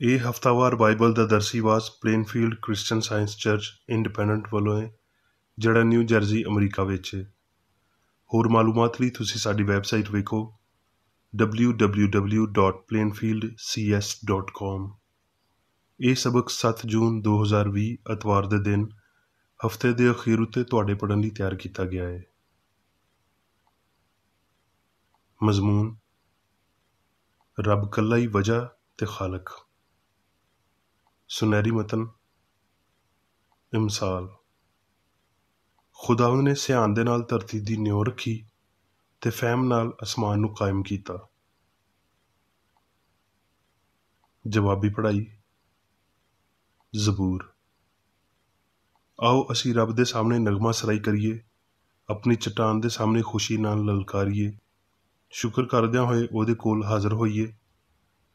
ਇਹ ਹਫ਼ਤਾਵਾਰ ਬਾਈਬਲ ਦਾ ਦਰਸੀਵਾਸ Plainfield Christian Science Church Independent ਵੱਲੋਂ ਹੈ, ਜਿਹੜਾ ਨਿਊ ਜਰਜ਼ੀ ਅਮਰੀਕਾ ਵਿੱਚ ਹੈ। ਹੋਰ ਮਾਲੂਮਾਤ ਲਈ ਤੁਸੀਂ ਸਾਡੀ ਵੈਬਸਾਈਟ ਵੇਖੋ www.plainfieldcs.com। ਇਹ ਸਬਕ 7 ਜੂਨ 2020 ਐਤਵਾਰ ਦੇ ਦਿਨ ਹਫ਼ਤੇ ਦੇ ਅਖੀਰ ਉੱਤੇ ਤੁਹਾਡੇ ਪੜ੍ਹਨ ਲਈ ਤਿਆਰ ਕੀਤਾ ਗਿਆ ਹੈ। ਮਜ਼ਮੂਨ: ਰੱਬ ਕੱਲਾ ਹੀ ਵਜ੍ਹਾ ਤੇ ਖਾਲਕ। ਸੁਨਹਿਰੀ ਮਤਨ: ਮਿਸਾਲ, ਖੁਦਾਵੰਦ ਨੇ ਸਿਆਣ ਦੇ ਨਾਲ ਧਰਤੀ ਦੀ ਨਿਉ ਰੱਖੀ ਤੇ ਫਹਿਮ ਨਾਲ ਅਸਮਾਨ ਨੂੰ ਕਾਇਮ ਕੀਤਾ। ਜਵਾਬੀ ਪੜ੍ਹਾਈ। ਜ਼ਬੂਰ। ਆਓ ਅਸੀਂ ਰੱਬ ਦੇ ਸਾਹਮਣੇ ਨਗਮਾ ਸਰਾਈ ਕਰੀਏ, ਆਪਣੀ ਚਟਾਨ ਦੇ ਸਾਹਮਣੇ ਖੁਸ਼ੀ ਨਾਲ ਲਲਕਾਰੀਏ, ਸ਼ੁਕਰ ਕਰਦਿਆਂ ਹੋਏ ਉਹਦੇ ਕੋਲ ਹਾਜ਼ਰ ਹੋਈਏ,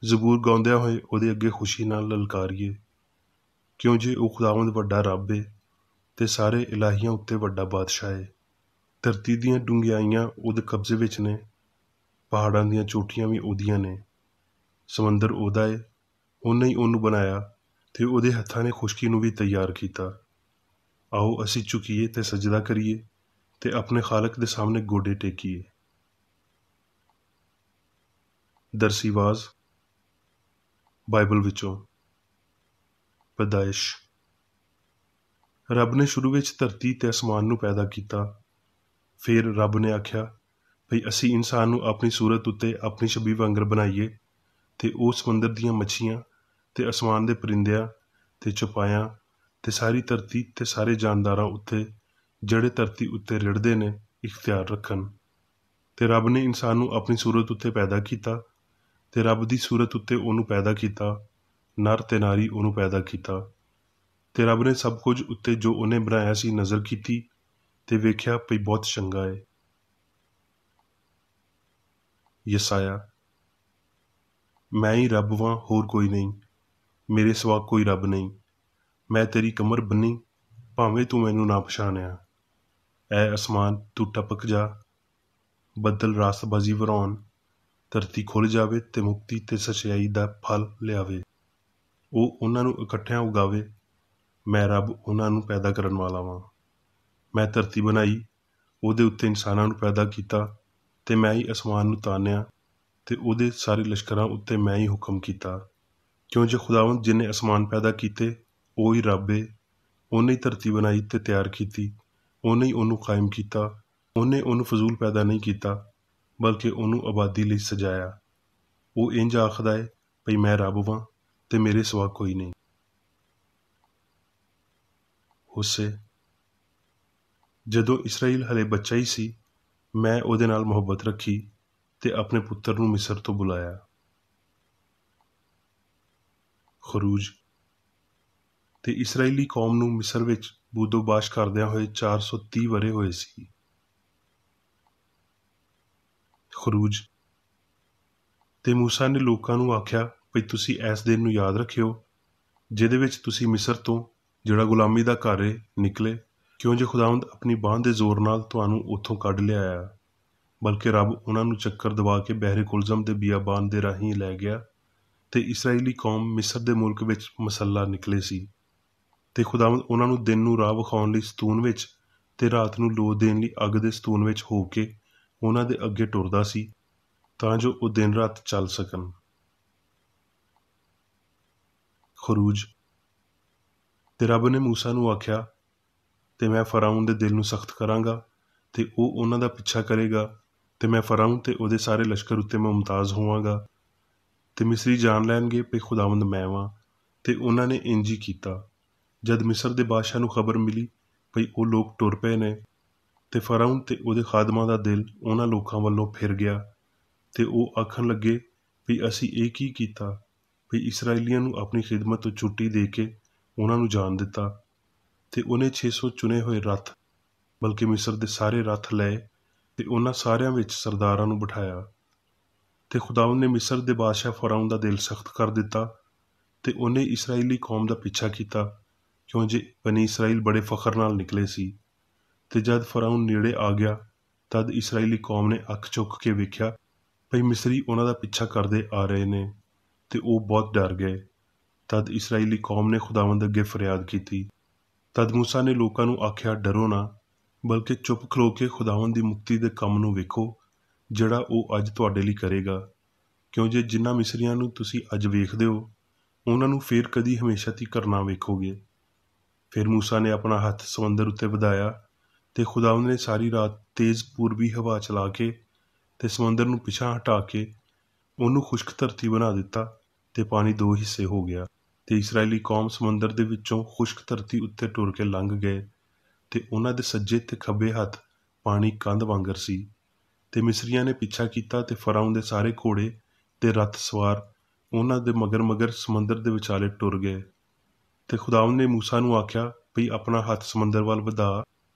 ਜ਼ਬੂਰ ਗਾਉਂਦਿਆਂ ਹੋਏ ਉਹਦੇ ਅੱਗੇ ਖੁਸ਼ੀ ਨਾਲ ਲਲਕਾਰੀਏ, ਕਿਉਂ ਜੇ ਉਹ ਖੁਦਾਵੰਦ ਵੱਡਾ ਰੱਬ ਏ ਤੇ ਸਾਰੇ ਇਲਾਹੀਆਂ ਉੱਤੇ ਵੱਡਾ ਬਾਦਸ਼ਾਹ ਏ। ਧਰਤੀ ਦੀਆਂ ਡੂੰਘਿਆਈਆਂ ਉਹਦੇ ਕਬਜ਼ੇ ਵਿੱਚ ਨੇ, ਪਹਾੜਾਂ ਦੀਆਂ ਚੋਟੀਆਂ ਵੀ ਉਹਦੀਆਂ ਨੇ, ਸਮੁੰਦਰ ਉਹਦਾ ਏ, ਉਹਨੇ ਹੀ ਉਹਨੂੰ ਬਣਾਇਆ ਤੇ ਉਹਦੇ ਹੱਥਾਂ ਨੇ ਖੁਸ਼ਕੀ ਨੂੰ ਵੀ ਤਿਆਰ ਕੀਤਾ। ਆਓ ਅਸੀਂ ਝੁਕੀਏ ਤੇ ਸਜਦਾ ਕਰੀਏ ਤੇ ਆਪਣੇ ਖਾਲਕ ਦੇ ਸਾਹਮਣੇ ਗੋਡੇ ਟੇਕੀਏ। ਦਰਸੀਵਾਜ਼ ਬਾਈਬਲ ਵਿੱਚੋਂ। ਪੈਦਾਇਸ਼। ਰੱਬ ਨੇ ਸ਼ੁਰੂ ਵਿੱਚ ਧਰਤੀ ਤੇ ਅਸਮਾਨ ਨੂੰ ਪੈਦਾ ਕੀਤਾ। ਫਿਰ ਰੱਬ ਨੇ ਆਖਿਆ ਭਈ ਅਸੀਂ ਇਨਸਾਨ ਨੂੰ ਆਪਣੀ ਸੂਰਤ ਉੱਤੇ ਆਪਣੀ ਛਬੀ ਵਾਂਗਰ ਬਣਾਈਏ ਤੇ ਉਹ ਸਮੁੰਦਰ ਦੀਆਂ ਮੱਛੀਆਂ ਤੇ ਅਸਮਾਨ ਦੇ ਪਰਿੰਦਿਆਂ ਤੇ ਚੌਪਾਇਆਂ ਤੇ ਸਾਰੀ ਧਰਤੀ ਤੇ ਸਾਰੇ ਜਾਨਦਾਰਾਂ ਉੱਤੇ ਜਿਹੜੇ ਧਰਤੀ ਉੱਤੇ ਰਿੜ੍ਹਦੇ ਨੇ ਇਖਤਿਆਰ ਰੱਖਣ। ਤੇ ਰੱਬ ਨੇ ਇਨਸਾਨ ਨੂੰ ਆਪਣੀ ਸੂਰਤ ਉੱਤੇ ਪੈਦਾ ਕੀਤਾ ਤੇ ਰੱਬ ਦੀ ਸੂਰਤ ਉੱਤੇ ਉਹਨੂੰ ਪੈਦਾ ਕੀਤਾ, ਨਰ ਤੇ ਨਾਰੀ ਉਹਨੂੰ ਪੈਦਾ ਕੀਤਾ। ਤੇ ਰੱਬ ਨੇ ਸਭ ਕੁਝ ਉੱਤੇ ਜੋ ਉਹਨੇ ਬਣਾਇਆ ਸੀ ਨਜ਼ਰ ਕੀਤੀ ਤੇ ਵੇਖਿਆ ਭਈ ਬਹੁਤ ਚੰਗਾ ਏ। ਯਸਾਇਆ: ਮੈਂ ਹੀ ਰੱਬ ਵਾਂ, ਹੋਰ ਕੋਈ ਨਹੀਂ, ਮੇਰੇ ਸਿਵਾ ਕੋਈ ਰੱਬ ਨਹੀਂ। ਮੈਂ ਤੇਰੀ ਕਮਰ ਬੰਨੀ, ਭਾਵੇਂ ਤੂੰ ਮੈਨੂੰ ਨਾ ਪਛਾਣਿਆ। ਐ ਅਸਮਾਨ ਤੂੰ ਟਪਕ ਜਾ, ਬੱਦਲ ਰਾਸਤਬਾਜ਼ੀ ਵਰਾਉਣ, ਧਰਤੀ ਖੁੱਲ੍ਹ ਜਾਵੇ ਤੇ ਮੁਕਤੀ ਤੇ ਸੱਚਾਈ ਦਾ ਫਲ ਲਿਆਵੇ। ਉਹ ਉਹਨਾਂ ਨੂੰ ਇਕੱਠਿਆਂ ਉਗਾਵੇ। ਮੈਂ ਰੱਬ ਉਹਨਾਂ ਨੂੰ ਪੈਦਾ ਕਰਨ ਵਾਲਾ ਵਾਂ। ਮੈਂ ਧਰਤੀ ਬਣਾਈ, ਉਹਦੇ ਉੱਤੇ ਇਨਸਾਨਾਂ ਨੂੰ ਪੈਦਾ ਕੀਤਾ ਤੇ ਮੈਂ ਹੀ ਅਸਮਾਨ ਨੂੰ ਤਾਨਿਆ ਤੇ ਉਹਦੇ ਸਾਰੇ ਲਸ਼ਕਰਾਂ ਉੱਤੇ ਮੈਂ ਹੀ ਹੁਕਮ ਕੀਤਾ। ਕਿਉਂ ਜੇ ਖੁਦਾਵੰਦ ਜਿਹਨੇ ਅਸਮਾਨ ਪੈਦਾ ਕੀਤੇ ਉਹ ਹੀ ਰੱਬ ਏ, ਉਹਨੇ ਹੀ ਧਰਤੀ ਬਣਾਈ ਤੇ ਤਿਆਰ ਕੀਤੀ, ਉਹਨੇ ਹੀ ਉਹਨੂੰ ਕਾਇਮ ਕੀਤਾ। ਉਹਨੇ ਉਹਨੂੰ ਫਜ਼ੂਲ ਪੈਦਾ ਨਹੀਂ ਕੀਤਾ, ਬਲਕਿ ਉਹਨੂੰ ਆਬਾਦੀ ਲਈ ਸਜਾਇਆ। ਉਹ ਇੰਝ ਆਖਦਾ ਏ ਭਈ ਮੈਂ ਰੱਬ ਵਾਂ ਤੇ ਮੇਰੇ ਸਿਵਾ ਕੋਈ ਨਹੀਂ। ਹੋਸੇ: ਜਦੋਂ ਇਸਰਾਈਲ ਹਲੇ ਬੱਚਾ ਹੀ ਸੀ, ਮੈਂ ਉਹਦੇ ਨਾਲ ਮੁਹੱਬਤ ਰੱਖੀ ਤੇ ਆਪਣੇ ਪੁੱਤਰ ਨੂੰ ਮਿਸਰ ਤੋਂ ਬੁਲਾਇਆ। ਖਰੂਜ: ਤੇ ਇਸਰਾਈਲੀ ਕੌਮ ਨੂੰ ਮਿਸਰ ਵਿੱਚ ਬੂਦੋਬਾਸ਼ ਕਰਦਿਆਂ ਹੋਏ 430 ਵਰ੍ਹੇ ਹੋਏ ਸੀ। ਖਰੂਜ: ਤੇ ਮੂਸਾ ਨੇ ਲੋਕਾਂ ਨੂੰ ਆਖਿਆ ਭਈ ਤੁਸੀਂ ਇਸ ਦਿਨ ਨੂੰ ਯਾਦ ਰੱਖਿਓ ਜਿਹਦੇ ਵਿੱਚ ਤੁਸੀਂ ਮਿਸਰ ਤੋਂ, ਜਿਹੜਾ ਗੁਲਾਮੀ ਦਾ ਘਰ ਏ, ਨਿਕਲੇ। ਕਿਉਂ ਜੇ ਖੁਦਾਵੰਦ ਆਪਣੀ ਬਾਂਹ ਦੇ ਜ਼ੋਰ ਨਾਲ ਤੁਹਾਨੂੰ ਉੱਥੋਂ ਕੱਢ ਲਿਆਇਆ, ਬਲਕਿ ਰੱਬ ਉਹਨਾਂ ਨੂੰ ਚੱਕਰ ਦਵਾ ਕੇ ਬਹਿਰੇ ਕੁਲਜ਼ਮ ਦੇ ਬਿਆਬਾਨ ਦੇ ਰਾਹੀਂ ਲੈ ਗਿਆ ਤੇ ਇਸਰਾਈਲੀ ਕੌਮ ਮਿਸਰ ਦੇ ਮੁਲਕ ਵਿੱਚ ਮਸੱਲਾ ਨਿਕਲੇ ਸੀ। ਤੇ ਖੁਦਾਵੰਦ ਉਹਨਾਂ ਨੂੰ ਦਿਨ ਨੂੰ ਰਾਹ ਵਿਖਾਉਣ ਲਈ ਸਤੂਨ ਵਿੱਚ ਤੇ ਰਾਤ ਨੂੰ ਲੋ ਦੇਣ ਲਈ ਅੱਗ ਦੇ ਸਤੂਨ ਵਿੱਚ ਹੋ ਕੇ ਉਹਨਾਂ ਦੇ ਅੱਗੇ ਟੁਰਦਾ ਸੀ, ਤਾਂ ਜੋ ਉਹ ਦਿਨ ਰਾਤ ਚੱਲ ਸਕਣ। ਖਰੂਜ: ਤੇ ਰੱਬ ਨੇ ਮੂਸਾ ਨੂੰ ਆਖਿਆ ਤੇ ਮੈਂ ਫਰਾਊਨ ਦੇ ਦਿਲ ਨੂੰ ਸਖਤ ਕਰਾਂਗਾ ਤੇ ਉਹ ਉਹਨਾਂ ਦਾ ਪਿੱਛਾ ਕਰੇਗਾ ਤੇ ਮੈਂ ਫਰਾਊਨ ਤੇ ਉਹਦੇ ਸਾਰੇ ਲਸ਼ਕਰ ਉੱਤੇ ਮੁਮਤਾਜ਼ ਹੋਵਾਂਗਾ ਤੇ ਮਿਸਰੀ ਜਾਣ ਲੈਣਗੇ ਭਈ ਖੁਦਾਵੰਦ ਮੈਂ ਵਾਂ। ਤੇ ਉਹਨਾਂ ਨੇ ਇੰਝ ਹੀ ਕੀਤਾ। ਜਦ ਮਿਸਰ ਦੇ ਬਾਦਸ਼ਾਹ ਨੂੰ ਖਬਰ ਮਿਲੀ ਭਈ ਉਹ ਲੋਕ ਟੁਰ ਪਏ ਨੇ ਤੇ ਫਰਾਊਨ ਤੇ ਉਹਦੇ ਖਾਦਮਾਂ ਦਾ ਦਿਲ ਉਹਨਾਂ ਲੋਕਾਂ ਵੱਲੋਂ ਫਿਰ ਗਿਆ ਤੇ ਉਹ ਆਖਣ ਲੱਗੇ ਵੀ ਅਸੀਂ ਇਹ ਕੀ ਕੀਤਾ ਵੀ ਇਸਰਾਏਲੀਆਂ ਨੂੰ ਆਪਣੀ ਖਿਦਮਤ ਤੋਂ ਛੁੱਟੀ ਦੇ ਕੇ ਉਹਨਾਂ ਨੂੰ ਜਾਣ ਦਿੱਤਾ। ਤੇ ਉਹਨੇ 600 ਚੁਣੇ ਹੋਏ ਰੱਥ, ਬਲਕਿ ਮਿਸਰ ਦੇ ਸਾਰੇ ਰੱਥ ਲਏ ਤੇ ਉਹਨਾਂ ਸਾਰਿਆਂ ਵਿੱਚ ਸਰਦਾਰਾਂ ਨੂੰ ਬਿਠਾਇਆ। ਤੇ ਖੁਦਾਵੰਦ ਨੇ ਮਿਸਰ ਦੇ ਬਾਦਸ਼ਾਹ ਫਰਾਊਨ ਦਾ ਦਿਲ ਸਖਤ ਕਰ ਦਿੱਤਾ ਤੇ ਉਹਨੇ ਇਸਰਾਏਲੀ ਕੌਮ ਦਾ ਪਿੱਛਾ ਕੀਤਾ, ਕਿਉਂ ਜੇ ਬਨੀ ਇਸਰਾਈਲ ਬੜੇ ਫਖਰ ਨਾਲ ਨਿਕਲੇ ਸੀ। ਤੇ ਜਦ ਫਰਾਊਨ ਨੇੜੇ ਆ ਗਿਆ, ਤਦ ਇਸਰਾਏਲੀ ਕੌਮ ਨੇ ਅੱਖ ਚੁੱਕ ਕੇ ਵੇਖਿਆ ਭਈ ਮਿਸਰੀ ਉਹਨਾਂ ਦਾ ਪਿੱਛਾ ਕਰਦੇ ਆ ਰਹੇ ਨੇ ਤੇ ਉਹ ਬਹੁਤ ਡਰ ਗਏ तद इसराइली कौम ने खुदावंद अगे फरियाद की। तद मूसा ने लोगों नूं आख्या, डरो ना, बल्कि चुप खलो के खुदावंद दी मुक्ति दे काम नूं वेखो जिहड़ा वो अज तुहाडे लई करेगा। क्यों जे जिन्हां मिसरियां नूं तुसीं अज वेखदे हो उन्हां नूं फेर कदी हमेशा तिकर ना वेखोगे। फिर मूसा ने अपना हथ समंदर उत्ते वधाया ते खुदावंद ने सारी रात तेज़ पूर्वी हवा चला के ते समंदर नूं पिछां हटा के ਉਹਨੂੰ ਖੁਸ਼ਕ ਧਰਤੀ ਬਣਾ ਦਿੱਤਾ ਤੇ ਪਾਣੀ ਦੋ ਹਿੱਸੇ ਹੋ ਗਿਆ ਤੇ ਇਸਰਾਇਲੀ ਕੌਮ ਸਮੁੰਦਰ ਦੇ ਵਿੱਚੋਂ ਖੁਸ਼ਕ ਧਰਤੀ ਉੱਤੇ ਟੁਰ ਕੇ ਲੰਘ ਗਏ ਤੇ ਉਹਨਾਂ ਦੇ ਸੱਜੇ ਤੇ ਖੱਬੇ ਹੱਥ ਪਾਣੀ ਕੰਧ ਵਾਂਗਰ ਸੀ ਤੇ ਮਿਸਰੀਆਂ ਨੇ ਪਿੱਛਾ ਕੀਤਾ ਤੇ ਫਰਾਉਨ ਦੇ ਸਾਰੇ ਘੋੜੇ ਤੇ ਰੱਥ ਸਵਾਰ ਉਹਨਾਂ ਦੇ ਮਗਰ ਸਮੁੰਦਰ ਦੇ ਵਿਚਾਲੇ ਟੁਰ ਗਏ ਤੇ ਖੁਦਾਵੰਦ ਨੇ ਮੂਸਾ ਨੂੰ ਆਖਿਆ ਵੀ ਆਪਣਾ ਹੱਥ ਸਮੁੰਦਰ ਵੱਲ ਵਧਾ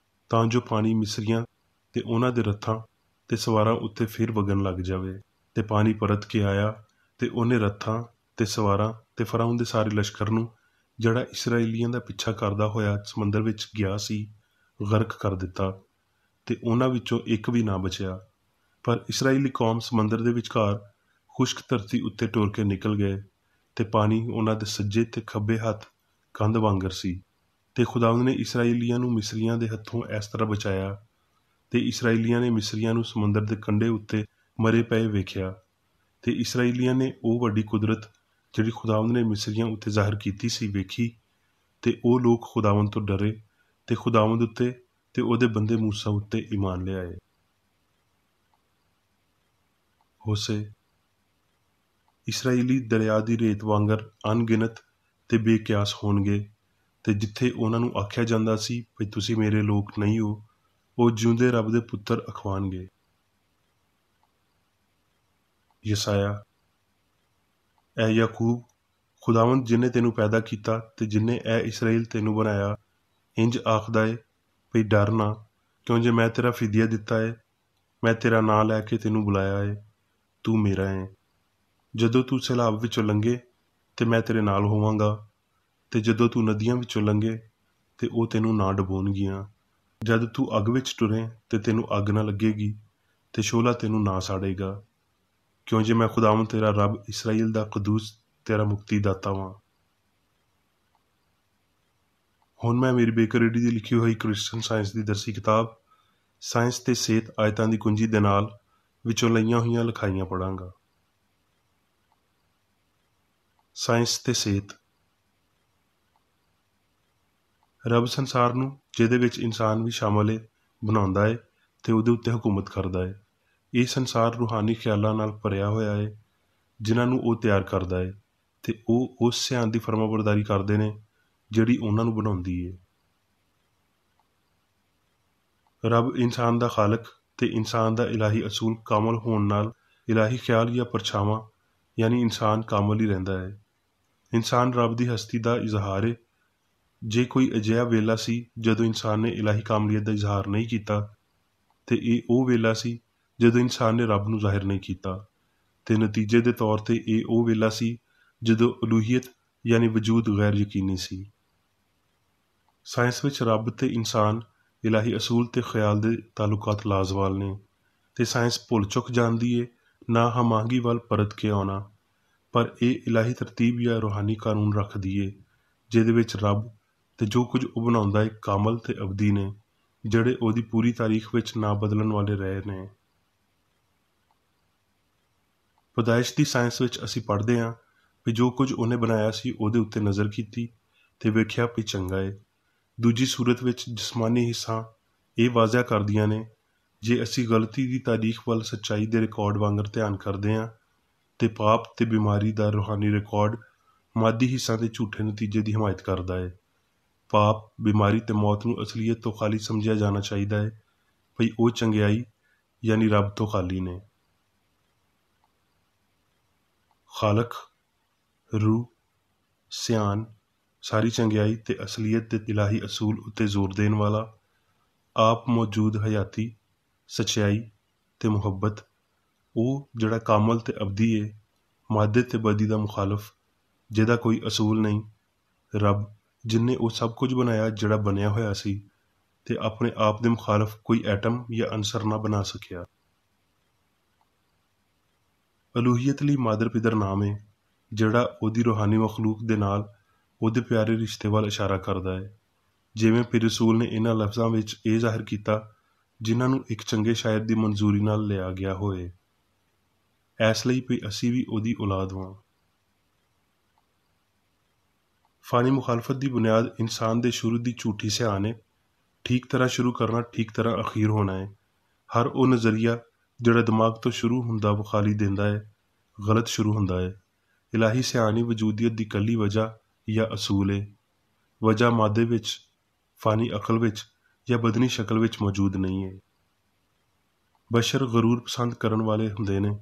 ਤਾਂ ਜੋ ਪਾਣੀ ਮਿਸਰੀਆਂ ਤੇ ਉਹਨਾਂ ਦੇ ਰੱਥਾਂ ਤੇ ਸਵਾਰਾਂ ਉੱਤੇ ਫਿਰ ਵਗਣ ਲੱਗ ਜਾਵੇ ਤੇ ਪਾਣੀ ਪਰਤ ਕੇ ਆਇਆ ਤੇ ਉਹਨੇ ਰੱਥਾਂ ਤੇ ਸਵਾਰਾਂ ਤੇ ਫਰਾਉਨ ਦੇ ਸਾਰੇ ਲਸ਼ਕਰ ਨੂੰ ਜਿਹੜਾ ਇਸਰਾਏਲੀਆਂ ਦਾ ਪਿੱਛਾ ਕਰਦਾ ਹੋਇਆ ਸਮੁੰਦਰ ਵਿੱਚ ਗਿਆ ਸੀ ਗਰਕ ਕਰ ਦਿੱਤਾ ਤੇ ਉਹਨਾਂ ਵਿੱਚੋਂ ਇੱਕ ਵੀ ਨਾ ਬਚਿਆ। ਪਰ ਇਸਰਾਏਲੀ ਕੌਮ ਸਮੁੰਦਰ ਦੇ ਵਿਚਕਾਰ ਖੁਸ਼ਕ ਧਰਤੀ ਉੱਤੇ ਟੁਰ ਕੇ ਨਿਕਲ ਗਏ ਤੇ ਪਾਣੀ ਉਹਨਾਂ ਦੇ ਸੱਜੇ ਤੇ ਖੱਬੇ ਹੱਥ ਕੰਧ ਵਾਂਗਰ ਸੀ ਤੇ ਖੁਦਾਵੰਦ ਨੇ ਇਸਰਾਏਲੀਆਂ ਨੂੰ ਮਿਸਰੀਆਂ ਦੇ ਹੱਥੋਂ ਇਸ ਤਰ੍ਹਾਂ ਬਚਾਇਆ ਤੇ ਇਸਰਾਏਲੀਆਂ ਨੇ ਮਿਸਰੀਆਂ ਨੂੰ ਸਮੁੰਦਰ ਦੇ ਕੰਢੇ ਉੱਤੇ ਮਰੇ ਪਏ ਵੇਖਿਆ ਤੇ ਇਸਰਾਏਲੀਆਂ ਨੇ ਉਹ ਵੱਡੀ ਕੁਦਰਤ ਜਿਹੜੀ ਖੁਦਾਵੰਦ ਨੇ ਮਿਸਰੀਆਂ ਉੱਤੇ ਜ਼ਾਹਿਰ ਕੀਤੀ ਸੀ ਵੇਖੀ ਤੇ ਉਹ ਲੋਕ ਖੁਦਾਵੰਦ ਤੋਂ ਡਰੇ ਤੇ ਖੁਦਾਵੰਦ ਉੱਤੇ ਤੇ ਉਹਦੇ ਬੰਦੇ ਮੂਸਾ ਉੱਤੇ ਈਮਾਨ ਲਿਆਏ। ਹੋਸੇ ਇਸਰਾਏਲੀ ਦਰਿਆ ਦੀ ਰੇਤ ਵਾਂਗਰ ਅਣਗਿਣਤ ਤੇ ਬੇਕਿਆਸ ਹੋਣਗੇ ਤੇ ਜਿੱਥੇ ਉਹਨਾਂ ਨੂੰ ਆਖਿਆ ਜਾਂਦਾ ਸੀ ਵੀ ਤੁਸੀਂ ਮੇਰੇ ਲੋਕ ਨਹੀਂ ਹੋ ਉਹ ਜਿਉਂਦੇ ਰੱਬ ਦੇ ਪੁੱਤਰ ਅਖਵਾਣਗੇ। ਯਸਾਇਆ ਐ ਯਾਕੂਬ, ਖੁਦਾਵੰਦ ਜਿਹਨੇ ਤੈਨੂੰ ਪੈਦਾ ਕੀਤਾ ਤੇ ਜਿਹਨੇ ਐ ਇਸਰਾਏਲ ਤੈਨੂੰ ਬਣਾਇਆ ਇੰਜ ਆਖਦਾ ਏ ਵੀ ਡਰ ਨਾ, ਕਿਉਂ ਜੇ ਮੈਂ ਤੇਰਾ ਫਿਦਿਆ ਦਿੱਤਾ ਏ, ਮੈਂ ਤੇਰਾ ਨਾਂ ਲੈ ਕੇ ਤੈਨੂੰ ਬੁਲਾਇਆ ਏ, ਤੂੰ ਮੇਰਾ ਏ। ਜਦੋਂ ਤੂੰ ਸੈਲਾਬ ਵਿੱਚੋਂ ਲੰਘੇ ਤੇ ਮੈਂ ਤੇਰੇ ਨਾਲ ਹੋਵਾਂਗਾ ਤੇ ਜਦੋਂ ਤੂੰ ਨਦੀਆਂ ਵਿੱਚੋਂ ਲੰਘੇ ਤੇ ਉਹ ਤੈਨੂੰ ਨਾ ਡੁਬੋਣਗੀਆਂ। ਜਦ ਤੂੰ ਅੱਗ ਵਿੱਚ ਟੁਰੇ ਤੇ ਤੈਨੂੰ ਅੱਗ ਨਾ ਲੱਗੇਗੀ ਤੇ ਸ਼ੋਲਾ ਤੈਨੂੰ ਨਾ ਸਾੜੇਗਾ, ਕਿਉਂ ਜੇ ਮੈਂ ਖੁਦਾਵੰਦ ਤੇਰਾ ਰੱਬ ਇਸਰਾਈਲ ਦਾ ਕਦੂਸ ਤੇਰਾ ਮੁਕਤੀ ਦਾਤਾ ਵਾਂ। ਹੁਣ ਮੈਂ ਮੇਰੀ ਬੇਕਰ ਰੇਡੀ ਦੀ ਲਿਖੀ ਹੋਈ ਕ੍ਰਿਸਚਨ ਸਾਇੰਸ ਦੀ ਦਰਸੀ ਕਿਤਾਬ ਸਾਇੰਸ ਤੇ ਸਿਹਤ ਆਇਤਾਂ ਦੀ ਕੁੰਜੀ ਦੇ ਨਾਲ ਵਿੱਚੋਂ ਲਈਆਂ ਹੋਈਆਂ ਲਿਖਾਈਆਂ ਪੜ੍ਹਾਂਗਾ। ਸਾਇੰਸ ਤੇ ਸਿਹਤ। ਰੱਬ ਸੰਸਾਰ ਨੂੰ, ਜਿਹਦੇ ਵਿੱਚ ਇਨਸਾਨ ਵੀ ਸ਼ਾਮਲ ਏ, ਬਣਾਉਂਦਾ ਏ ਤੇ ਉਹਦੇ ਉੱਤੇ ਹਕੂਮਤ ਕਰਦਾ ਏ। ਇਹ ਸੰਸਾਰ ਰੂਹਾਨੀ ਖਿਆਲਾਂ ਨਾਲ ਭਰਿਆ ਹੋਇਆ ਏ ਜਿਨ੍ਹਾਂ ਨੂੰ ਉਹ ਤਿਆਰ ਕਰਦਾ ਏ ਤੇ ਉਹ ਉਸ ਸਿਆਣ ਦੀ ਫਰਮਾਬਰਦਾਰੀ ਕਰਦੇ ਨੇ ਜਿਹੜੀ ਉਹਨਾਂ ਨੂੰ ਬਣਾਉਂਦੀ ਏ। ਰੱਬ ਇਨਸਾਨ ਦਾ ਖਾਲਕ ਤੇ ਇਨਸਾਨ ਦਾ ਇਲਾਹੀ ਅਸੂਲ ਕਾਮਲ ਹੋਣ ਨਾਲ ਇਲਾਹੀ ਖਿਆਲ ਜਾਂ ਪਰਛਾਵਾਂ ਯਾਨੀ ਇਨਸਾਨ ਕਾਮਲ ਹੀ ਰਹਿੰਦਾ ਹੈ। ਇਨਸਾਨ ਰੱਬ ਦੀ ਹਸਤੀ ਦਾ ਇਜ਼ਹਾਰ ਏ। ਜੇ ਕੋਈ ਅਜਿਹਾ ਵੇਲਾ ਸੀ ਜਦੋਂ ਇਨਸਾਨ ਨੇ ਇਲਾਹੀ ਕਾਮਲੀਅਤ ਦਾ ਇਜ਼ਹਾਰ ਨਹੀਂ ਕੀਤਾ ਤੇ ਇਹ ਉਹ ਵੇਲਾ ਸੀ ਜਦੋਂ ਇਨਸਾਨ ਨੇ ਰੱਬ ਨੂੰ ਜ਼ਾਹਿਰ ਨਹੀਂ ਕੀਤਾ ਤੇ ਨਤੀਜੇ ਦੇ ਤੌਰ ਤੇ ਇਹ ਉਹ ਵੇਲਾ ਸੀ ਜਦੋਂ ਅਲੂਹੀਅਤ ਯਾਨੀ ਵਜੂਦ ਗੈਰ ਯਕੀਨੀ ਸੀ। ਸਾਇੰਸ ਵਿੱਚ ਰੱਬ ਤੇ ਇਨਸਾਨ, ਇਲਾਹੀ ਅਸੂਲ ਤੇ ਖਿਆਲ ਦੇ ਤਾਲੁਕਾਤ ਲਾਜ਼ਵਾਲ ਨੇ ਤੇ ਸਾਇੰਸ ਭੁੱਲ ਚੁੱਕ ਜਾਂਦੀ ਏ ਨਾ ਹਮਾਂਗੀ ਵੱਲ ਪਰਤ ਕੇ ਆਉਣਾ, ਪਰ ਇਹ ਇਲਾਹੀ ਤਰਤੀਬ ਜਾਂ ਰੂਹਾਨੀ ਕਾਨੂੰਨ ਰੱਖਦੀ ਏ ਜਿਹਦੇ ਵਿੱਚ ਰੱਬ ਤੇ ਜੋ ਕੁਝ ਉਹ ਬਣਾਉਂਦਾ ਏ ਕਾਮਲ ਤੇ ਅਬਦੀ ਨੇ ਜਿਹੜੇ ਉਹਦੀ ਪੂਰੀ ਤਾਰੀਖ ਵਿੱਚ ਨਾ ਬਦਲਣ ਵਾਲੇ ਰਹੇ ਨੇ। ਪਦਾਇਸ਼ ਦੀ ਸਾਇੰਸ ਵਿੱਚ ਅਸੀਂ ਪੜ੍ਹਦੇ ਹਾਂ ਵੀ ਜੋ ਕੁਝ ਉਹਨੇ ਬਣਾਇਆ ਸੀ ਉਹਦੇ ਉੱਤੇ ਨਜ਼ਰ ਕੀਤੀ ਤੇ ਵੇਖਿਆ ਵੀ ਚੰਗਾ ਏ। ਦੂਜੀ ਸੂਰਤ ਵਿੱਚ ਜਿਸਮਾਨੀ ਹਿੱਸਾਂ ਇਹ ਵਾਜ਼ਿਆ ਕਰਦੀਆਂ ਨੇ ਜੇ ਅਸੀਂ ਗਲਤੀ ਦੀ ਤਾਰੀਖ ਵੱਲ ਸੱਚਾਈ ਦੇ ਰਿਕਾਰਡ ਵਾਂਗਰ ਧਿਆਨ ਕਰਦੇ ਹਾਂ ਤੇ ਪਾਪ ਤੇ ਬਿਮਾਰੀ ਦਾ ਰੂਹਾਨੀ ਰਿਕਾਰਡ ਮਾਦੀ ਹਿੱਸਾਂ ਦੇ ਝੂਠੇ ਨਤੀਜੇ ਦੀ ਹਮਾਇਤ ਕਰਦਾ ਏ। ਪਾਪ, ਬਿਮਾਰੀ ਤੇ ਮੌਤ ਨੂੰ ਅਸਲੀਅਤ ਤੋਂ ਖਾਲੀ ਸਮਝਿਆ ਜਾਣਾ ਚਾਹੀਦਾ ਏ ਭਈ ਉਹ ਚੰਗਿਆਈ ਯਾਨੀ ਰੱਬ ਤੋਂ ਖਾਲੀ ਨੇ। ਖਾਲਕ, ਰੂਹ, ਸਿਆਣ, ਸਾਰੀ ਚੰਗਿਆਈ ਤੇ ਅਸਲੀਅਤ ਦੇ ਇਲਾਹੀ ਅਸੂਲ ਉੱਤੇ ਜ਼ੋਰ ਦੇਣ ਵਾਲਾ, ਆਪ ਮੌਜੂਦ ਹਯਾਤੀ, ਸੱਚਾਈ ਤੇ ਮੁਹੱਬਤ, ਉਹ ਜਿਹੜਾ ਕਾਮਲ ਤੇ ਅਬਦੀ ਏ, ਮਾਦੇ ਤੇ ਬਦੀ ਦਾ ਮੁਖਾਲਫ ਜਿਹਦਾ ਕੋਈ ਅਸੂਲ ਨਹੀਂ, ਰੱਬ ਜਿਨਨੇ ਉਹ ਸਭ ਕੁਝ ਬਣਾਇਆ ਜਿਹੜਾ ਬਣਿਆ ਹੋਇਆ ਸੀ ਤੇ ਆਪਣੇ ਆਪ ਦੇ ਮੁਖਾਲਫ ਕੋਈ ਐਟਮ ਜਾਂ ਅਨਸਰ ਨਾ ਬਣਾ ਸਕਿਆ। ਅਲੂਹੀਅਤ ਲਈ ਮਾਦਰ ਪਿਦਰ ਨਾਮ ਏ ਜਿਹੜਾ ਉਹਦੀ ਰੂਹਾਨੀ ਮਖਲੂਕ ਦੇ ਨਾਲ ਉਹਦੇ ਪਿਆਰੇ ਰਿਸ਼ਤੇ ਵੱਲ ਇਸ਼ਾਰਾ ਕਰਦਾ ਹੈ। ਜਿਵੇਂ ਫਿਰ ਰਸੂਲ ਨੇ ਇਹਨਾਂ ਲਫ਼ਜ਼ਾਂ ਵਿੱਚ ਇਹ ਜ਼ਾਹਿਰ ਕੀਤਾ ਜਿਨ੍ਹਾਂ ਨੂੰ ਇੱਕ ਚੰਗੇ ਸ਼ਾਇਰ ਦੀ ਮਨਜ਼ੂਰੀ ਨਾਲ ਲਿਆ ਗਿਆ ਹੋਏ, ਇਸ ਲਈ ਵੀ ਅਸੀਂ ਵੀ ਉਹਦੀ ਔਲਾਦ ਹਾਂ। फ़ानी मुखालफत की बुनियाद इंसान के शुरू की झूठी सियान है। ठीक तरह शुरू करना ठीक तरह अखीर होना है। हर वो नज़रिया जिहड़ा दिमाग तो शुरू हुंदा विखाली देंदा है गलत शुरू हुंदा है। इलाही सियान ही वजूदियत की कली वजह या असूल है। वजह मादे विच, फ़ानी अकल विच या बदनी शक्ल विच मौजूद नहीं है। बशर गरूर पसंद करन वाले हुंदे ने।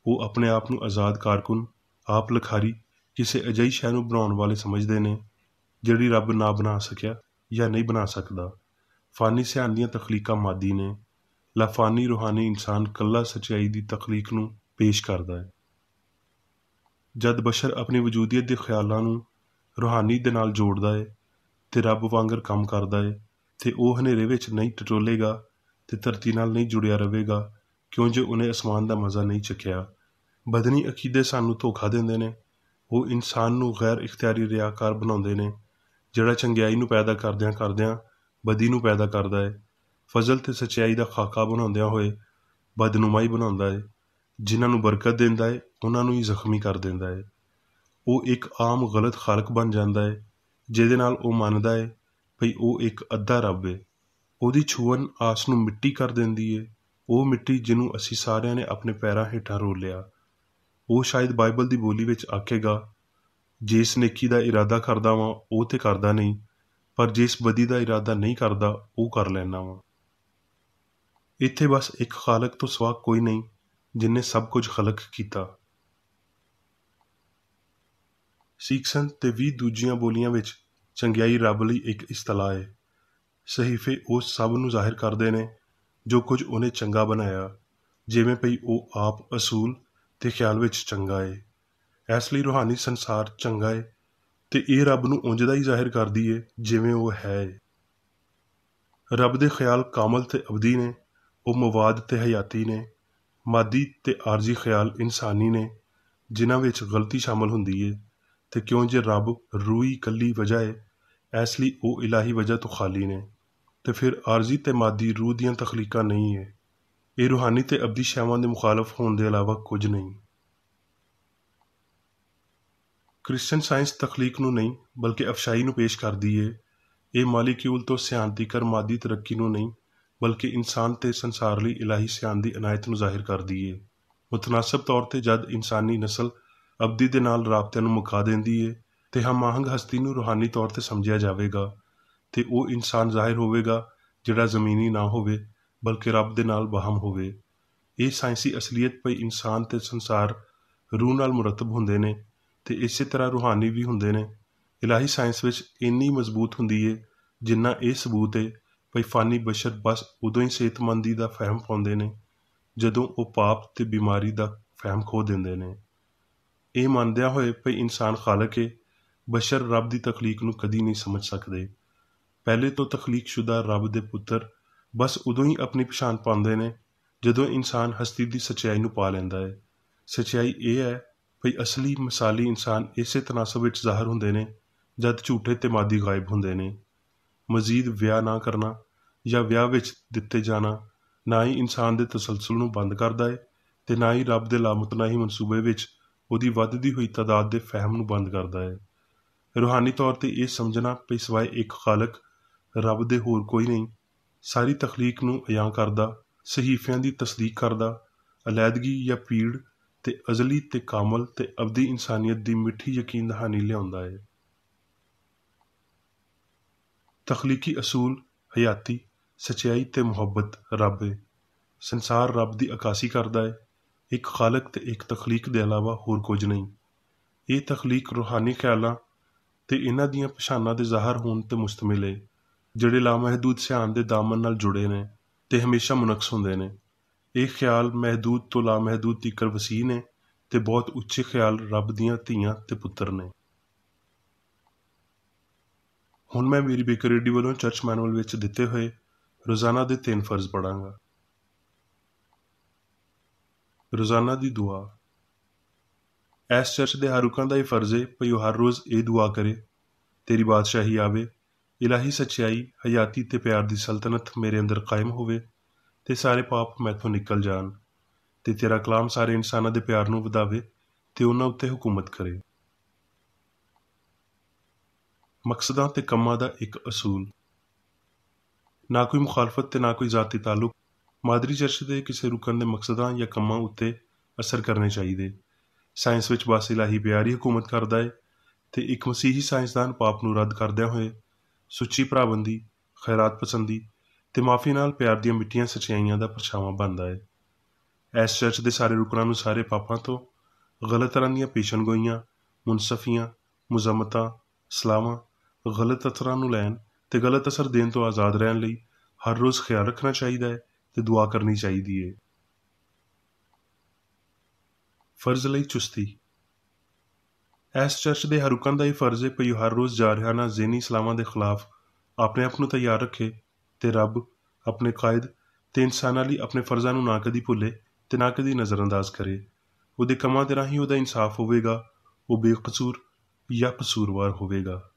वो अपने आप नूं आज़ाद कारकुन आप लिखारी किसी अजिही शै नूं बनाउण वाले समझते हैं जिहड़ी रब ना बना सकिया या नहीं बना सकता। फ़ानी सियान दीयां तखलीकां मादी ने। लाफानी रूहानी इंसान कल्ला सच्चाई की तखलीक नूं पेश करता है। जद बशर अपनी वजूदियत के ख्यालों नूं रूहानी दे नाल जोड़दा है ते रब वांगर काम करदा है ते वो हनेरे विच नहीं टटोलेगा ते धरती नाल नहीं जुड़िया रहेगा क्यों जो उन्हें आसमान का मज़ा नहीं चखिया। बदनी अकीदे सानूं धोखा देंदे ने। वो इंसान नूं गैर इख्तियारी रियाकार बनाउंदे ने जिहड़ा चंगियाई नूं पैदा करदियां करदियां बदी नूं पैदा करदा है। फजल ते सच्चाई का खाका बनाउंदियां होए बदनुमाई बनाउंदा है। जिन्हां नूं बरकत देंदा है उन्हां नूं ही जख्मी कर देंदा है। वो एक आम गलत खालक बन जाता है जिहदे नाल वो मनदा है भई वो एक अद्धा रब है। ਉਹਦੀ छुअन आस नूं मिट्टी कर देंदी है। वो मिट्टी जिन्हों असी सारिਆਂ ने अपने पैरों हेठां रोलिया। वो शायद बाइबल की बोली विच आखेगा जिस नेकी का इरादा करदा वां वो ते करदा नहीं पर जिस बदी का इरादा नहीं करदा वो कर लैना वां। इत्थे बस एक खालक तो सिवा कोई नहीं जिन्हें सब कुछ खलक किया। सीक्सन ते 20 दूजियां बोलियां विच चंगियाई रब लई एक इस्तलाह है। सहीफे उस सब नूं जाहिर करते हैं जो कुछ उन्हें चंगा बनाया जिमें भई वो आप असूल ते ख्याल विच चंगा है। इस लई रूहानी संसार चंगा है ते ये रब नूं उंज दा ही जाहिर करदी है जिमें वो है। रब दे ख्याल कामल ते अबदी ने। वो मवाद ते हयाती ने। मादी ते आरजी ख्याल इंसानी ने जिन्हां विच गलती शामिल हुंदी है ते क्यों जे रब रूही कली वजह है इस लई वो इलाही वजह तो खाली ने ते फिर आरजी ते मादी रूह दीयां तखलीकां नहीं है। ये रूहानी ते अबदी शैवां दे मुखालफ होने के अलावा कुछ नहीं। क्रिश्चन साइंस तखलीक नूं नहीं बल्कि अफशाई नूं पेश करदी है। ये मालिक्यूल तो सियान तिकर मादी तरक्की नूं नहीं बल्कि इंसान ते संसार लई इलाही सियान दी इनायत नूं जाहिर करदी है। मुतनासिब तौर ते जद इंसानी नस्ल अबदी दे नाल राबते नूं मुका देंदी है ते हमाहंग हस्ती नूं रूहानी तौर ते समझिया जावेगा ते वो इंसान जाहिर होवेगा जिहड़ा ज़मीनी ना होवे बल्कि रब दे नाल बाहम होवे। ये साइंसी असलीयत पई इंसान ते संसार रूह नाल मुरतब हुंदे ने ते इसे तरह रूहानी भी हुंदे ने। इलाही साइंस विच इन्नी मजबूत हुंदी है जिन्ना ये सबूत है भई फ़ानी बशर बस उदों ही सेहतमंदी दा फहम पाउंदे ने जदों वो पाप ते बीमारी दा फहम खो देंदे ने। ये मनदियां होए भई इंसान खालक है बशर रब दी तखलीक नूं कदी नहीं समझ सकदे। पहले तो तखलीक शुदा रब दे पुत्र बस उदों ही अपनी पछाण पाउंदे ने जदों इंसान हस्ती दी सच्चाई नूं पा लैंदा है। सच्चाई ये है भई असली मिसाली इंसान इसे तनासब विच ज़ाहिर हुंदे ने जद झूठे ते मादी गायब हुंदे ने। मजीद विआह ना करना या विआह विच दित्ते जाना ना ही इंसान दे तसलसल नूं बंद करदा है ते ना ही रब दे लामुतनाही मनसूबे विच उहदी वधदी हुई तादाद दे फहम नूं बंद करदा है। रूहानी तौर ते ये समझना भई सिवाय एक खालक रब दे होर कोई नहीं सारी तखलीक नूं अयां करदा सहीफियां दी तसदीक करदा अलैदगी या पीड़ ते अजली ते कामल ते अबदी इंसानियत दी मिठी यकीन दहानी लियाउंदा है। तखलीकी असूल हयाती सच्चाई ते मुहब्बत रब है। संसार रब दी अकासी करदा है। एक खालक ते एक तखलीक दे अलावा होर कुछ नहीं। ये तखलीक रूहानी ख्यालां ते इन्हां दियां पछाणां दे ज़ाहिर होण ते मुश्तमिल है जिहड़े लामहदूद सियान दे दामन नाल जुड़े ने ते हमेशा मुनक्स हुंदे ने। ये ख्याल महदूद तो लामहदूद तिकर वसी ने ते बहुत उच्चे ख्याल रब दियां धीआं ते पुत्तर ने। हुण मैं मेरी बेकर रेडियो वालों चर्च मैनुअल विच दिते हुए रोज़ाना दे 3 फर्ज पढ़ांगा। रोज़ाना दी दुआ। ਇਸ ਚਰਚ ਦੇ ਹਰ ਰੁਕਣ ਦਾ ਇਹ ਫਰਜ਼ ਹੈ ਭਈ ਉਹ ਹਰ ਰੋਜ਼ ਇਹ ਦੁਆ ਕਰੇ, ਤੇਰੀ ਬਾਦਸ਼ਾਹੀ ਆਵੇ, ਇਲਾਹੀ ਸੱਚਾਈ, ਹਯਾਤੀ ਤੇ ਪਿਆਰ ਦੀ ਸਲਤਨਤ ਮੇਰੇ ਅੰਦਰ ਕਾਇਮ ਹੋਵੇ ਤੇ ਸਾਰੇ ਪਾਪ ਮੈਥੋਂ ਨਿਕਲ ਜਾਣ, ਤੇ ਤੇਰਾ ਕਲਾਮ ਸਾਰੇ ਇਨਸਾਨਾਂ ਦੇ ਪਿਆਰ ਨੂੰ ਵਧਾਵੇ ਤੇ ਉਹਨਾਂ ਉੱਤੇ ਹੁਕੂਮਤ ਕਰੇ। ਮਕਸਦਾਂ ਤੇ ਕੰਮਾਂ ਦਾ ਇੱਕ ਅਸੂਲ। ਨਾ ਕੋਈ ਮੁਖਾਲਫਤ ਤੇ ਨਾ ਕੋਈ ਜ਼ਾਤੀ ਤਾਲੁਕ ਮਾਦਰੀ ਚਰਚ ਦੇ ਕਿਸੇ ਰੁਕਨ ਦੇ ਮਕਸਦਾਂ ਜਾਂ ਕੰਮਾਂ ਉੱਤੇ ਅਸਰ ਕਰਨੇ ਚਾਹੀਦੇ। ਸਾਇੰਸ ਵਿੱਚ ਬਸ ਇਲਾਹੀ ਪਿਆਰ ਹੀ ਹੁਕੂਮਤ ਕਰਦਾ ਹੈ ਤੇ ਇੱਕ ਮਸੀਹੀ ਸਾਇੰਸਦਾਨ ਪਾਪ ਨੂੰ ਰੱਦ ਕਰਦਿਆਂ ਹੋਏ ਸੁੱਚੀ ਭਰਾਬੰਦੀ, ਖੈਰਾਤ ਪਸੰਦੀ ਤੇ ਮਾਫੀ ਨਾਲ ਪਿਆਰ ਦੀਆਂ ਮਿੱਠੀਆਂ ਸੱਚਾਈਆਂ ਦਾ ਪਰਛਾਵਾਂ ਬਣਦਾ ਹੈ। ਇਸ ਚਰਚ ਦੇ ਸਾਰੇ ਰੁਕਨਾਂ ਨੂੰ ਸਾਰੇ ਪਾਪਾਂ ਤੋਂ, ਗਲਤ ਤਰ੍ਹਾਂ ਦੀਆਂ ਪੇਸ਼ਨਗੋਈਆਂ, ਮੁਨਸਫੀਆਂ, ਮੁਜ਼ਮਤਾਂ, ਸਲਾਹਾਂ, ਗਲਤ ਅਸਰਾਂ ਨੂੰ ਲੈਣ ਤੇ ਗਲਤ ਅਸਰ ਦੇਣ ਤੋਂ ਆਜ਼ਾਦ ਰਹਿਣ ਲਈ ਹਰ ਰੋਜ਼ ਖਿਆਲ ਰੱਖਣਾ ਚਾਹੀਦਾ ਹੈ ਤੇ ਦੁਆ ਕਰਨੀ ਚਾਹੀਦੀ ਹੈ। ਫਰਜ਼ ਲਈ ਚੁਸਤੀ। ਇਸ ਚਰਚ ਦੇ ਹਰ ਰੁਕਨ ਦਾ ਇਹ ਫਰਜ਼ ਹੈ ਭਈ ਉਹ ਹਰ ਰੋਜ਼ ਜਾਰਹਾਨਾ ਜ਼ਹਿਨੀ ਸਲਾਮਾਂ ਦੇ ਖਿਲਾਫ ਆਪਣੇ ਆਪ ਨੂੰ ਤਿਆਰ ਰੱਖੇ ਤੇ ਰੱਬ, ਆਪਣੇ ਕਾਇਦ ਤੇ ਇਨਸਾਨਾਂ ਲਈ ਆਪਣੇ ਫਰਜ਼ਾਂ ਨੂੰ ਨਾ ਕਦੀ ਭੁੱਲੇ ਤੇ ਨਾ ਕਦੀ ਨਜ਼ਰਅੰਦਾਜ਼ ਕਰੇ। ਉਹਦੇ ਕੰਮਾਂ ਦੇ ਰਾਹੀਂ ਉਹਦਾ ਇਨਸਾਫ ਹੋਵੇਗਾ, ਉਹ ਬੇਕਸੂਰ ਜਾਂ ਕਸੂਰਵਾਰ ਹੋਵੇਗਾ।